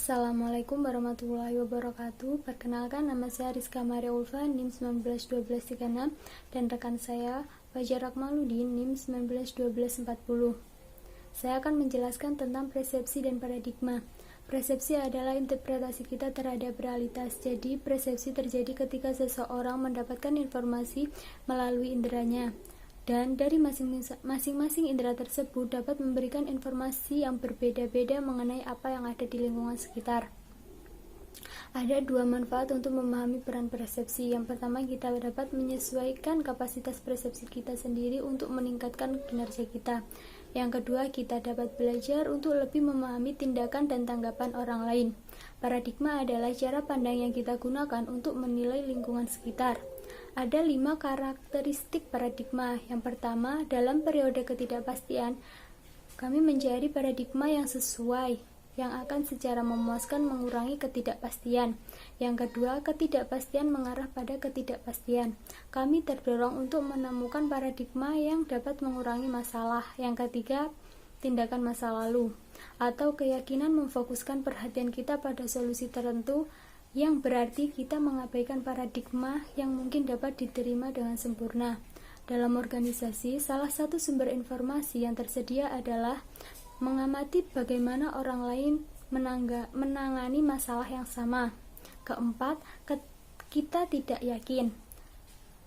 Assalamualaikum warahmatullahi wabarakatuh. Perkenalkan, nama saya Rizka Maria Ulfa, NIM 191236, dan rekan saya Fajar Akmaludin, NIM 191240. Saya akan menjelaskan tentang persepsi dan paradigma. Persepsi adalah interpretasi kita terhadap realitas. Jadi, persepsi terjadi ketika seseorang mendapatkan informasi melalui inderanya. Dan dari masing-masing indera tersebut dapat memberikan informasi yang berbeda-beda mengenai apa yang ada di lingkungan sekitar. Ada dua manfaat untuk memahami peran persepsi. Yang pertama, kita dapat menyesuaikan kapasitas persepsi kita sendiri untuk meningkatkan kinerja kita. Yang kedua, kita dapat belajar untuk lebih memahami tindakan dan tanggapan orang lain. Paradigma adalah cara pandang yang kita gunakan untuk menilai lingkungan sekitar. Ada 5 karakteristik paradigma. Yang pertama, dalam periode ketidakpastian, kami mencari paradigma yang sesuai, yang akan secara memuaskan mengurangi ketidakpastian. Yang kedua, ketidakpastian mengarah pada ketidakpastian. Kami terdorong untuk menemukan paradigma yang dapat mengurangi masalah. Yang ketiga, tindakan masa lalu, atau keyakinan memfokuskan perhatian kita pada solusi tertentu, yang berarti kita mengabaikan paradigma yang mungkin dapat diterima dengan sempurna. Dalam organisasi, salah satu sumber informasi yang tersedia adalah mengamati bagaimana orang lain menangani masalah yang sama. Keempat, kita tidak yakin.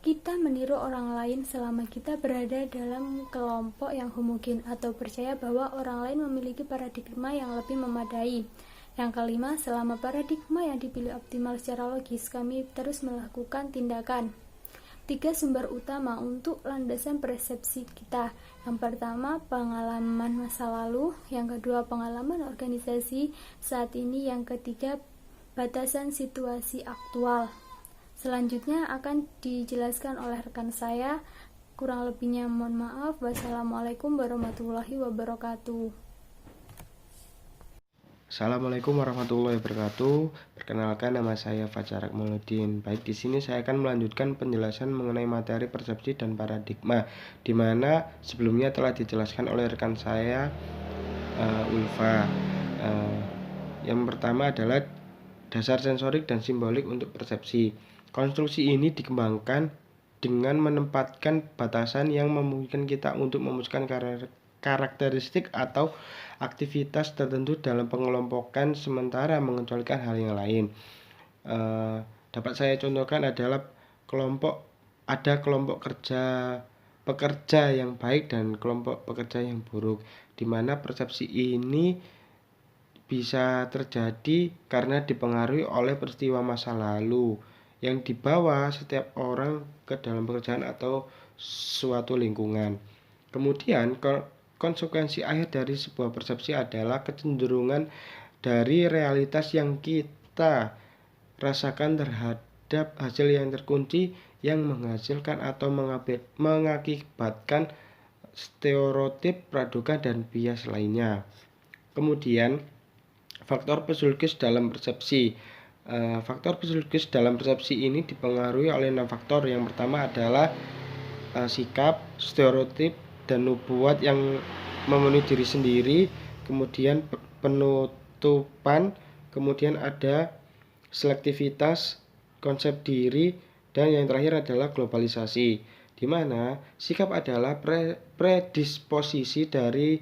Kita meniru orang lain selama kita berada dalam kelompok yang homogen atau percaya bahwa orang lain memiliki paradigma yang lebih memadai. Yang kelima, selama paradigma yang dipilih optimal secara logis, kami terus melakukan tindakan. 3 sumber utama untuk landasan persepsi kita. Yang pertama, pengalaman masa lalu. Yang kedua, pengalaman organisasi saat ini. Yang ketiga, batasan situasi aktual. Selanjutnya akan dijelaskan oleh rekan saya. Kurang lebihnya mohon maaf. Wassalamualaikum warahmatullahi wabarakatuh. Assalamualaikum warahmatullahi wabarakatuh. Perkenalkan, nama saya Fajar Akmaludin. Baik, di sini saya akan melanjutkan penjelasan mengenai materi persepsi dan paradigma, di mana sebelumnya telah dijelaskan oleh rekan saya Ulfa. Yang pertama adalah dasar sensorik dan simbolik untuk persepsi. Konstruksi ini dikembangkan dengan menempatkan batasan yang memungkinkan kita untuk memutuskan karakteristik atau aktivitas tertentu dalam pengelompokan, sementara mengecualikan hal yang lain. Dapat saya contohkan adalah kelompok pekerja yang baik dan kelompok pekerja yang buruk, di mana persepsi ini bisa terjadi karena dipengaruhi oleh peristiwa masa lalu yang dibawa setiap orang ke dalam pekerjaan atau suatu lingkungan. Kemudian, konsekuensi akhir dari sebuah persepsi adalah kecenderungan dari realitas yang kita rasakan terhadap hasil yang terkunci, yang menghasilkan atau mengakibatkan stereotip, praduga, dan bias lainnya. Kemudian, faktor psikologis dalam persepsi. Faktor psikologis dalam persepsi ini dipengaruhi oleh 6 faktor. Yang pertama adalah sikap, stereotip, dan nubuat yang memenuhi diri sendiri. Kemudian penutupan. Kemudian ada selektivitas, konsep diri, dan yang terakhir adalah globalisasi, di mana sikap adalah predisposisi dari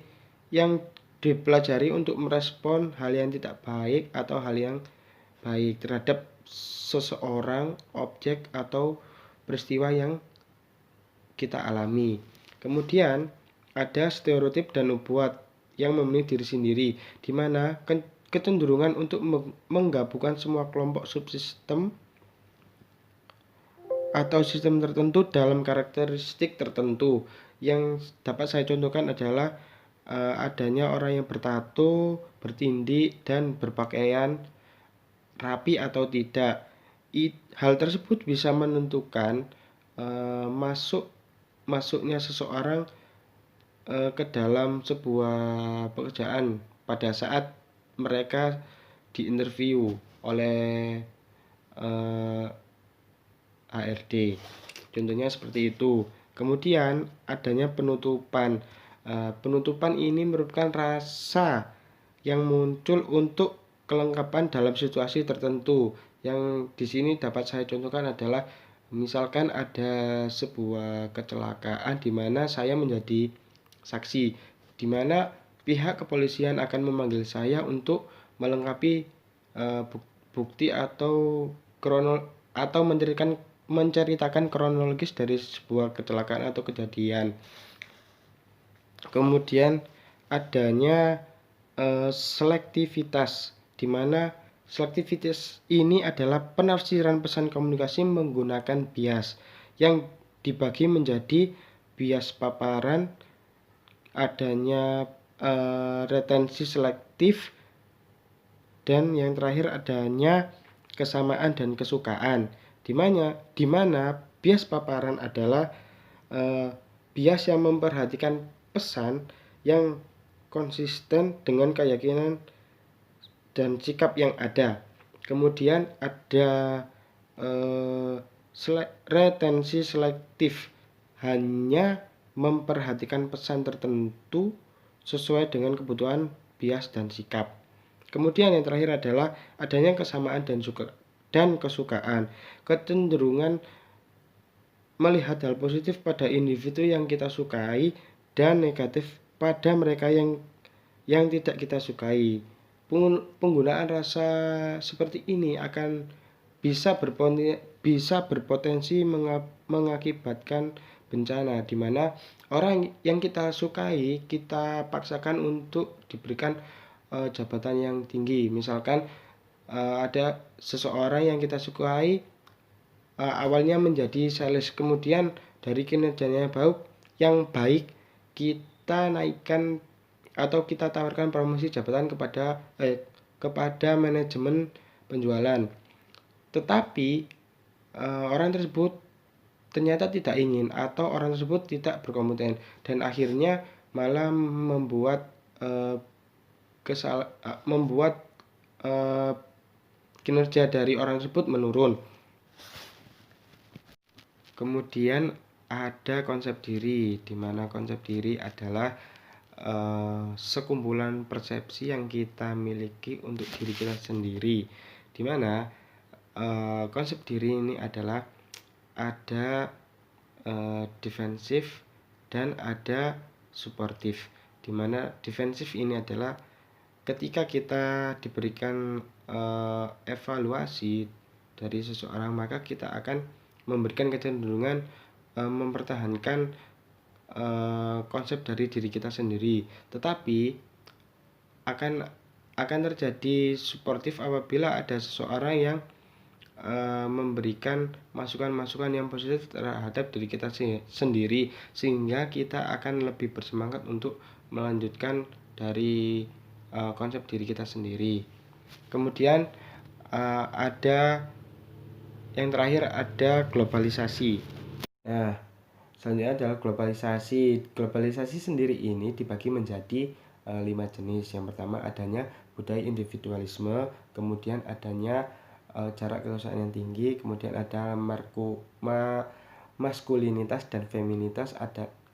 yang dipelajari untuk merespon hal yang tidak baik atau hal yang baik terhadap seseorang, objek, atau peristiwa yang kita alami. Kemudian ada stereotip dan nubuat yang memenuhi diri sendiri, di mana kecenderungan untuk menggabungkan semua kelompok subsistem atau sistem tertentu dalam karakteristik tertentu. Yang dapat saya contohkan adalah adanya orang yang bertato, bertindik, dan berpakaian rapi atau tidak. Hal tersebut bisa menentukan masuknya seseorang ke dalam sebuah pekerjaan pada saat mereka diinterview oleh HRD. Contohnya seperti itu. Kemudian adanya penutupan. Penutupan ini merupakan rasa yang muncul untuk kelengkapan dalam situasi tertentu. Yang di sini dapat saya contohkan adalah misalkan ada sebuah kecelakaan di mana saya menjadi saksi, di mana pihak kepolisian akan memanggil saya untuk melengkapi bukti atau menceritakan kronologis dari sebuah kecelakaan atau kejadian. Kemudian adanya selektivitas, di mana selektivitas ini adalah penafsiran pesan komunikasi menggunakan bias yang dibagi menjadi bias paparan, adanya retensi selektif, dan yang terakhir adanya kesamaan dan kesukaan, di mana bias paparan adalah bias yang memperhatikan pesan yang konsisten dengan keyakinan dan sikap yang ada. Kemudian ada retensi selektif, hanya memperhatikan pesan tertentu sesuai dengan kebutuhan bias dan sikap. Kemudian yang terakhir adalah adanya kesamaan dan kesukaan, kecenderungan melihat hal positif pada individu yang kita sukai dan negatif pada mereka yang tidak kita sukai. Penggunaan rasa seperti ini akan bisa berpotensi mengakibatkan bencana, di mana orang yang kita sukai kita paksakan untuk diberikan jabatan yang tinggi. Misalkan ada seseorang yang kita sukai awalnya menjadi sales, kemudian dari kinerjanya yang baik kita naikkan atau kita tawarkan promosi jabatan kepada manajemen penjualan. Tetapi orang tersebut ternyata tidak ingin, atau orang tersebut tidak berkompeten, dan akhirnya malah membuat kinerja dari orang tersebut menurun. Kemudian ada konsep diri, di mana konsep diri adalah sekumpulan persepsi yang kita miliki untuk diri kita sendiri, di mana konsep diri ini adalah ada defensif dan ada suportif, di mana defensif ini adalah ketika kita diberikan evaluasi dari seseorang, maka kita akan memberikan kecenderungan mempertahankan konsep dari diri kita sendiri. Tetapi akan terjadi suportif apabila ada seseorang yang memberikan masukan-masukan yang positif terhadap diri kita sendiri, sehingga kita akan lebih bersemangat untuk melanjutkan dari konsep diri kita sendiri. Kemudian ada yang terakhir, ada globalisasi. Nah, selanjutnya adalah globalisasi. Globalisasi sendiri ini dibagi menjadi 5 jenis. Yang pertama adanya budaya individualisme, kemudian adanya jarak kekuasaan yang tinggi, kemudian ada maskulinitas dan feminitas,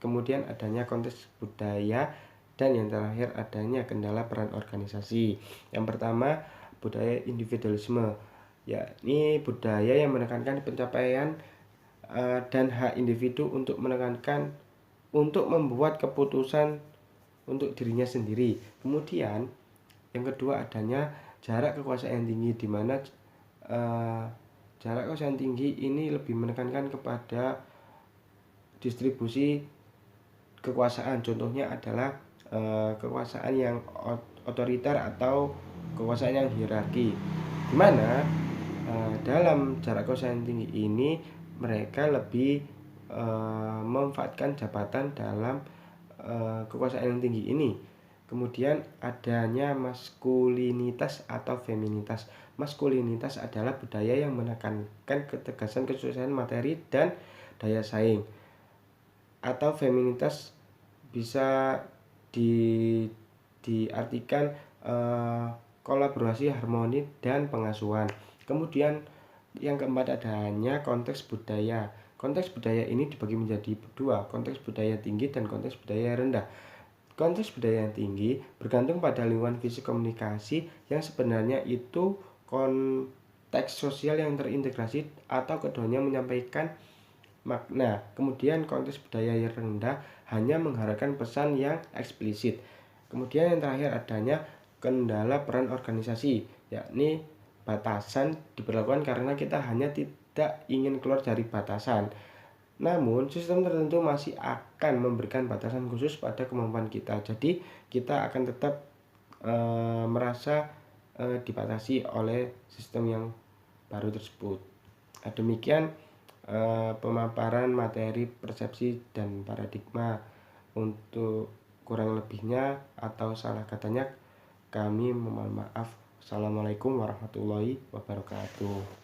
kemudian adanya konteks budaya, dan yang terakhir adanya kendala peran organisasi. Yang pertama budaya individualisme, yakni budaya yang menekankan pencapaian dan hak individu untuk membuat keputusan untuk dirinya sendiri. Kemudian yang kedua adanya jarak kekuasaan yang tinggi, di mana jarak kekuasaan tinggi ini lebih menekankan kepada distribusi kekuasaan. Contohnya adalah kekuasaan yang otoriter atau kekuasaan yang hierarki, di mana dalam jarak kekuasaan tinggi ini mereka lebih memanfaatkan jabatan dalam kekuasaan yang tinggi ini. Kemudian adanya maskulinitas atau feminitas. Maskulinitas adalah budaya yang menekankan ketegasan, kesuksesan materi, dan daya saing. Atau feminitas bisa diartikan kolaborasi, harmoni, dan pengasuhan. Kemudian yang keempat adanya konteks budaya. Konteks budaya ini dibagi menjadi dua, konteks budaya tinggi dan konteks budaya rendah. Konteks budaya yang tinggi bergantung pada lingkungan fisik komunikasi yang sebenarnya itu konteks sosial yang terintegrasi atau keduanya menyampaikan makna. Kemudian konteks budaya yang rendah hanya mengharapkan pesan yang eksplisit. Kemudian yang terakhir adanya kendala peran organisasi, yakni batasan diberlakukan karena kita hanya tidak ingin keluar dari batasan. Namun, sistem tertentu masih akan memberikan batasan khusus pada kemampuan kita. Jadi, kita akan tetap merasa dibatasi oleh sistem yang baru tersebut. Demikian pemaparan materi persepsi dan paradigma. Untuk kurang lebihnya atau salah katanya, kami memohon maaf. Assalamualaikum warahmatullahi wabarakatuh.